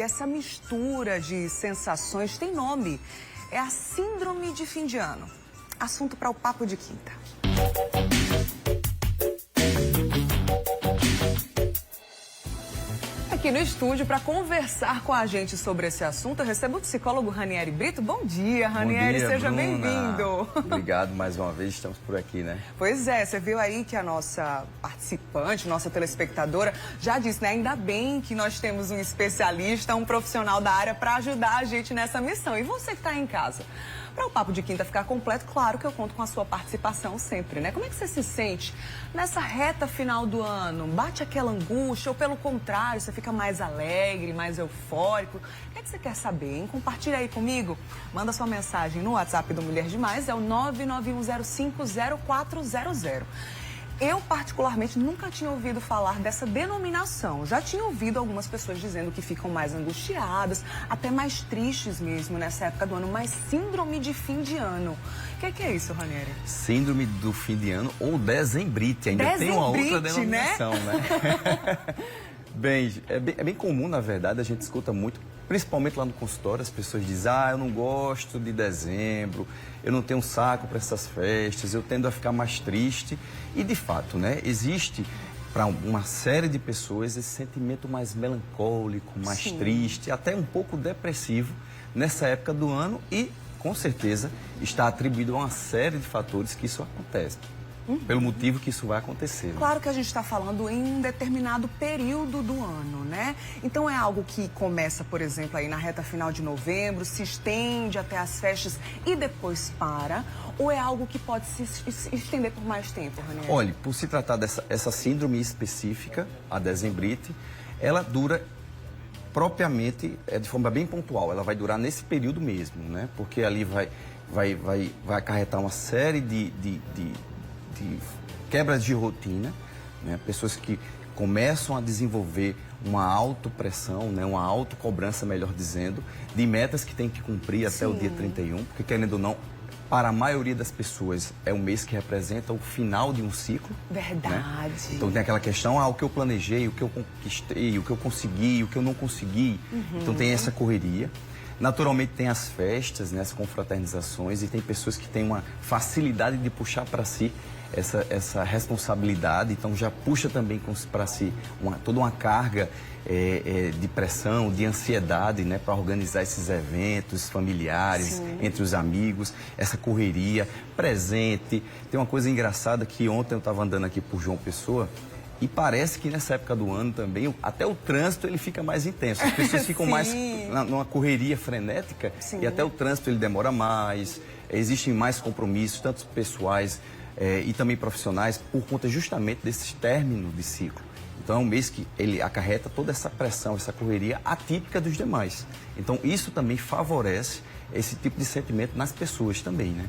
Essa mistura de sensações tem nome. É a síndrome de fim de ano. Assunto para o Papo de Quinta. Aqui no estúdio, para conversar com a gente sobre esse assunto, eu recebo o psicólogo Ranieri Brito. Bom dia, Ranieri, seja bem-vindo. Obrigado mais uma vez, estamos por aqui, né? Pois é, você viu aí que a nossa participante, nossa telespectadora, já disse, né? Ainda bem que nós temos um especialista, um profissional da área para ajudar a gente nessa missão. E você que está em casa? Para o Papo de Quinta ficar completo, claro que eu conto com a sua participação sempre, né? Como é que você se sente nessa reta final do ano? Bate aquela angústia ou, pelo contrário, você fica mais alegre, mais eufórico? O que é que você quer saber, hein? Compartilha aí comigo. Manda sua mensagem no WhatsApp do Mulher Demais, é o 991050400. Eu, particularmente, nunca tinha ouvido falar dessa denominação. Já tinha ouvido algumas pessoas dizendo que ficam mais angustiadas, até mais tristes mesmo nessa época do ano, mas síndrome de fim de ano. O que é isso, Ranieri? Síndrome do fim de ano ou dezembrite, ainda tem uma outra denominação, né? Bem, é bem comum, na verdade, a gente escuta muito, principalmente lá no consultório, as pessoas dizem, eu não gosto de dezembro, eu não tenho saco para essas festas, eu tendo a ficar mais triste. E, de fato, né, existe para uma série de pessoas esse sentimento mais melancólico, mais triste, até um pouco depressivo nessa época do ano e, com certeza, está atribuído a uma série de fatores que isso acontece. Pelo motivo que isso vai acontecer. Né? Claro que a gente está falando em um determinado período do ano, né? Então é algo que começa, por exemplo, aí na reta final de novembro, se estende até as festas e depois para? Ou é algo que pode se estender por mais tempo, Ranieri? Olha, por se tratar dessa síndrome específica, a dezembrite, ela dura propriamente, de forma bem pontual, ela vai durar nesse período mesmo, né? Porque ali vai acarretar uma série de quebras de rotina, né? Pessoas que começam a desenvolver uma autopressão, né? Uma autocobrança, melhor dizendo, de metas que tem que cumprir até o dia 31, porque, querendo ou não, para a maioria das pessoas é um mês que representa o final de um ciclo. Verdade. Né? Então tem aquela questão, o que eu planejei, o que eu conquistei, o que eu consegui, o que eu não consegui. Então tem essa correria. Naturalmente tem as festas, né, as confraternizações, e tem pessoas que têm uma facilidade de puxar para si essa responsabilidade, então já puxa também para si toda uma carga de pressão, de ansiedade, né, para organizar esses eventos familiares, entre os amigos, essa correria, presente. Tem uma coisa engraçada que ontem eu estava andando aqui por João Pessoa, e parece que nessa época do ano também, até o trânsito ele fica mais intenso. As pessoas ficam mais numa correria frenética e até o trânsito ele demora mais. Existem mais compromissos, tanto pessoais e também profissionais, por conta justamente desse término de ciclo. Então é um mês que ele acarreta toda essa pressão, essa correria atípica dos demais. Então isso também favorece esse tipo de sentimento nas pessoas também, né?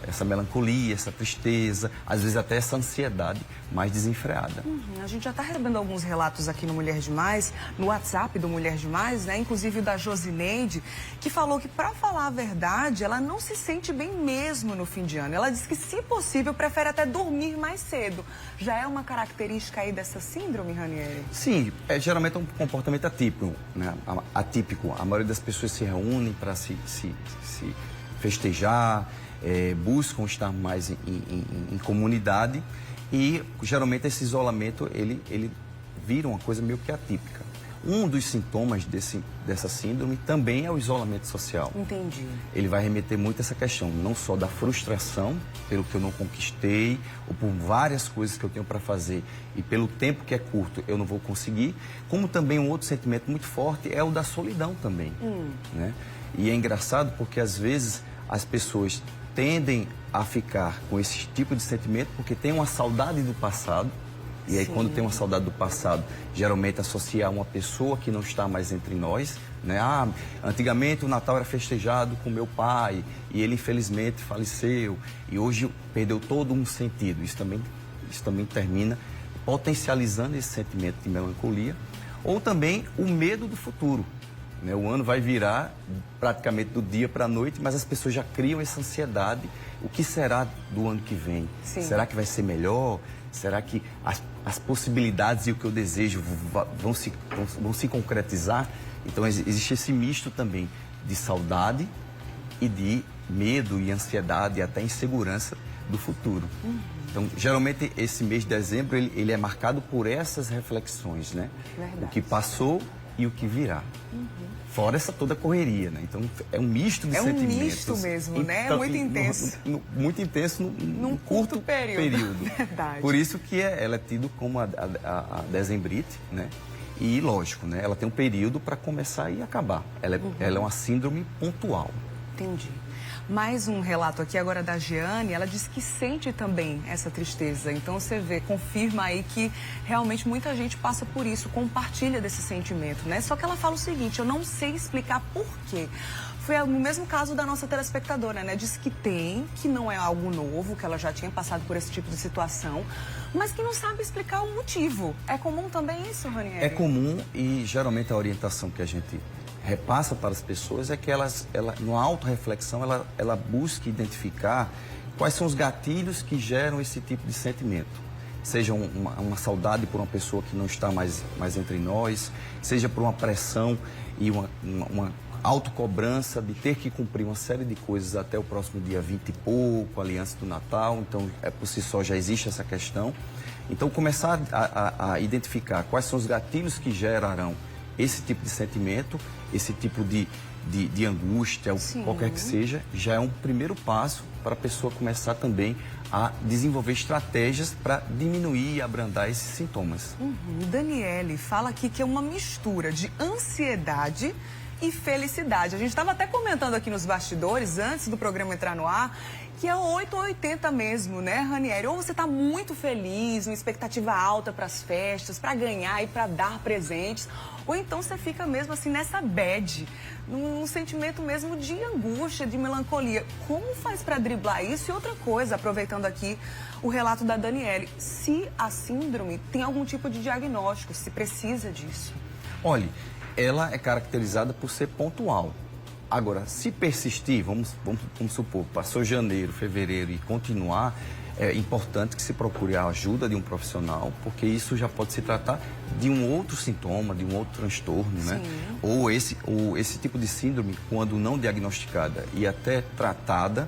Essa melancolia, essa tristeza, às vezes até essa ansiedade mais desenfreada. A gente já está recebendo alguns relatos aqui no Mulher Demais, no WhatsApp do Mulher Demais, né? Inclusive o da Josineide, que falou que, para falar a verdade, ela não se sente bem mesmo no fim de ano. Ela diz que, se possível, prefere até dormir mais cedo. Já é uma característica aí dessa síndrome, Ranieri? Sim, geralmente é um comportamento atípico, né? Atípico. A maioria das pessoas se reúnem para se festejar, buscam estar mais em comunidade e geralmente esse isolamento ele vira uma coisa meio que atípica. Um dos sintomas dessa síndrome também é o isolamento social. Entendi. Ele vai remeter muito a essa questão, não só da frustração pelo que eu não conquistei, ou por várias coisas que eu tenho para fazer e pelo tempo que é curto eu não vou conseguir, como também um outro sentimento muito forte é o da solidão também, né? E é engraçado porque às vezes as pessoas tendem a ficar com esse tipo de sentimento porque tem uma saudade do passado. E aí, quando tem uma saudade do passado, geralmente associa a uma pessoa que não está mais entre nós, né? Antigamente o Natal era festejado com meu pai e ele infelizmente faleceu e hoje perdeu todo um sentido. Isso também termina potencializando esse sentimento de melancolia. Ou também o medo do futuro. Né? O ano vai virar praticamente do dia para a noite, mas as pessoas já criam essa ansiedade. O que será do ano que vem? Será que vai ser melhor? Será que as possibilidades e o que eu desejo vão se concretizar? Então, existe esse misto também de saudade e de medo e ansiedade e até insegurança do futuro. Então, geralmente, esse mês de dezembro, ele é marcado por essas reflexões, né? Verdade. O que passou e o que virá. Fora essa toda correria, né? Então, é um misto de sentimentos. É um misto mesmo, né? É muito intenso. Muito intenso num curto período. Verdade. Por isso que ela é tida como a dezembrite, né? E, lógico, né? Ela tem um período para começar e acabar. Ela é uma síndrome pontual. Entendi. Mais um relato aqui agora da Jeane, ela disse que sente também essa tristeza. Então você vê, confirma aí que realmente muita gente passa por isso, compartilha desse sentimento, né? Só que ela fala o seguinte, eu não sei explicar por quê. Foi no mesmo caso da nossa telespectadora, né? Diz que tem, que não é algo novo, que ela já tinha passado por esse tipo de situação, mas que não sabe explicar o motivo. É comum também isso, Ranieri? É comum e geralmente a orientação que a gente repassa para as pessoas é que numa autorreflexão, ela busque identificar quais são os gatilhos que geram esse tipo de sentimento. Seja uma saudade por uma pessoa que não está mais entre nós, seja por uma pressão e uma autocobrança de ter que cumprir uma série de coisas até o próximo dia 20 e pouco, aliança do Natal, então por si só já existe essa questão. Então começar a identificar quais são os gatilhos que gerarão esse tipo de sentimento, esse tipo de angústia, qualquer que seja, já é um primeiro passo para a pessoa começar também a desenvolver estratégias para diminuir e abrandar esses sintomas. Daniele fala aqui que é uma mistura de ansiedade e felicidade. A gente estava até comentando aqui nos bastidores, antes do programa entrar no ar, que é 8 ou 80 mesmo, né, Ranieri? Ou você está muito feliz, uma expectativa alta para as festas, para ganhar e para dar presentes, ou então você fica mesmo assim nessa bad, num sentimento mesmo de angústia, de melancolia. Como faz para driblar isso? E outra coisa, aproveitando aqui o relato da Daniele, se a síndrome tem algum tipo de diagnóstico, se precisa disso? Olha, ela é caracterizada por ser pontual. Agora, se persistir, vamos supor, passou janeiro, fevereiro e continuar, é importante que se procure a ajuda de um profissional, porque isso já pode se tratar de um outro sintoma, de um outro transtorno, né? Ou esse tipo de síndrome, quando não diagnosticada e até tratada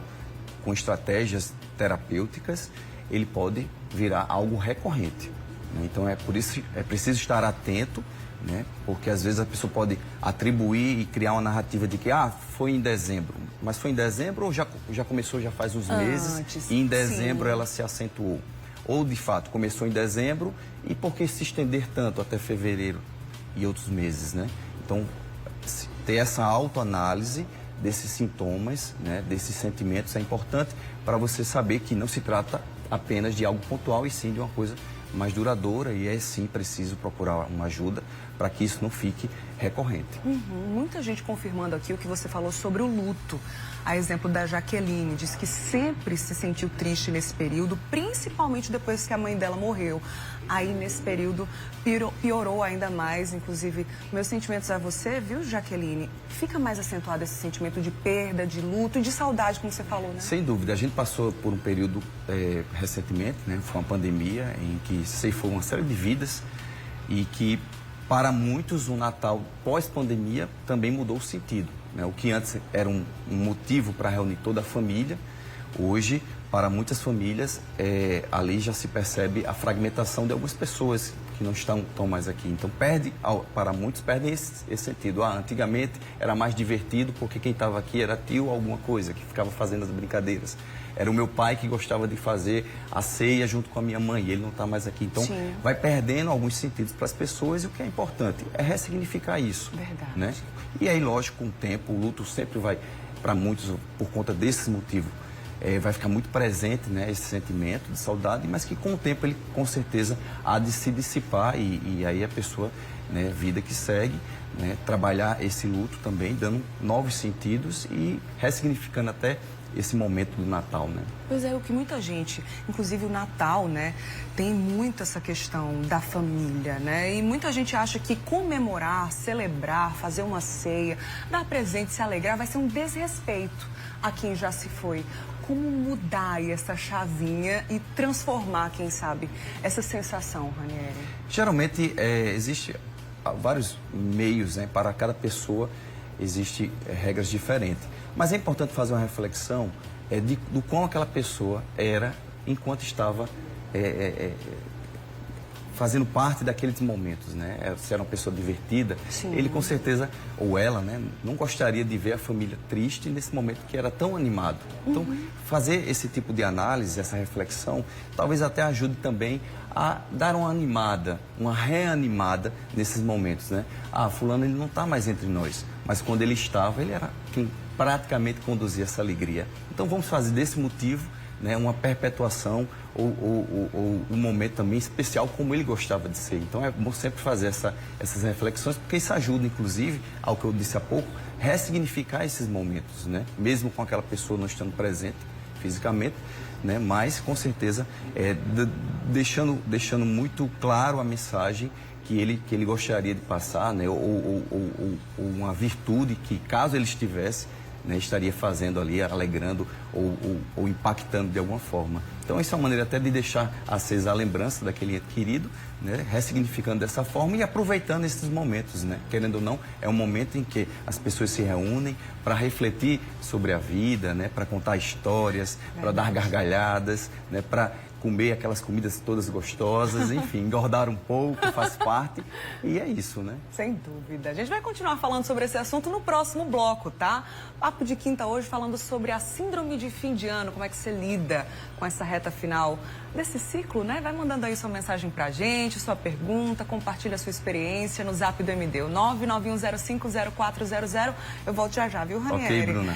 com estratégias terapêuticas, ele pode virar algo recorrente, né? Então, por isso é preciso estar atento, né? Porque às vezes a pessoa pode atribuir e criar uma narrativa de que foi em dezembro, mas foi em dezembro ou já começou já faz uns meses e em dezembro ela se acentuou, ou de fato começou em dezembro e por que se estender tanto até fevereiro e outros meses, né? Então ter essa autoanálise desses sintomas, né, desses sentimentos é importante para você saber que não se trata apenas de algo pontual e sim de uma coisa mais duradoura, e é sim preciso procurar uma ajuda para que isso não fique recorrente. Muita gente confirmando aqui o que você falou sobre o luto. A exemplo da Jaqueline, diz que sempre se sentiu triste nesse período, principalmente depois que a mãe dela morreu. Aí, nesse período, piorou ainda mais. Inclusive, meus sentimentos a você, viu, Jaqueline? Fica mais acentuado esse sentimento de perda, de luto e de saudade, como você falou, né? Sem dúvida. A gente passou por um período recentemente, né? Foi uma pandemia em que ceifou uma série de vidas e que, para muitos, o Natal pós-pandemia também mudou o sentido, né? O que antes era um motivo para reunir toda a família, hoje, para muitas famílias, ali já se percebe a fragmentação de algumas pessoas que não estão mais aqui. Então, para muitos, perdem esse sentido. Antigamente era mais divertido porque quem estava aqui era tio alguma coisa, que ficava fazendo as brincadeiras. Era o meu pai que gostava de fazer a ceia junto com a minha mãe, e ele não está mais aqui. Então, vai perdendo alguns sentidos para as pessoas, e o que é importante é ressignificar isso. Verdade. Né? E aí, lógico, com o tempo, o luto sempre vai, para muitos, por conta desse motivo, vai ficar muito presente, né, esse sentimento de saudade, mas que com o tempo ele com certeza há de se dissipar e aí a pessoa, né, vida que segue, né, trabalhar esse luto também, dando novos sentidos e ressignificando até esse momento do Natal, né? Pois é, o que muita gente, inclusive o Natal, né, tem muito essa questão da família, né? E muita gente acha que comemorar, celebrar, fazer uma ceia, dar presente, se alegrar, vai ser um desrespeito a quem já se foi. como mudar aí essa chavinha e transformar, quem sabe, essa sensação, Ranieri? Geralmente, existe vários meios, né? Para cada pessoa existem regras diferentes. Mas é importante fazer uma reflexão do quão aquela pessoa era enquanto estava fazendo parte daqueles momentos, né? Se era uma pessoa divertida, sim, ele com certeza, ou ela, né, não gostaria de ver a família triste nesse momento que era tão animado. Então, fazer esse tipo de análise, essa reflexão, talvez até ajude também a dar uma animada, uma reanimada nesses momentos, né? Ah, fulano, ele não está mais entre nós, mas quando ele estava, ele era quem praticamente conduzia essa alegria. Então, vamos fazer desse motivo, né, uma perpetuação ou um momento também especial como ele gostava de ser. Então é bom sempre fazer essas reflexões, porque isso ajuda, inclusive, ao que eu disse há pouco, ressignificar esses momentos, né? Mesmo com aquela pessoa não estando presente fisicamente, né? Mas com certeza deixando muito claro a mensagem que ele gostaria de passar, né? Ou uma virtude que, caso ele estivesse, né, estaria fazendo ali, alegrando ou impactando de alguma forma. Então, essa é uma maneira até de deixar acesa a lembrança daquele querido, né, ressignificando dessa forma e aproveitando esses momentos, né? Querendo ou não, é um momento em que as pessoas se reúnem para refletir sobre a vida, né, para contar histórias, para dar gargalhadas, né, para comer aquelas comidas todas gostosas, enfim, engordar um pouco, faz parte, e é isso, né? Sem dúvida. A gente vai continuar falando sobre esse assunto no próximo bloco, tá? Papo de Quinta hoje falando sobre a síndrome de fim de ano, como é que você lida com essa reta final desse ciclo, né? Vai mandando aí sua mensagem pra gente, sua pergunta, compartilha a sua experiência no Zap do MD, o 991050400. Eu volto já, viu, Ranieri? Ok, Bruna.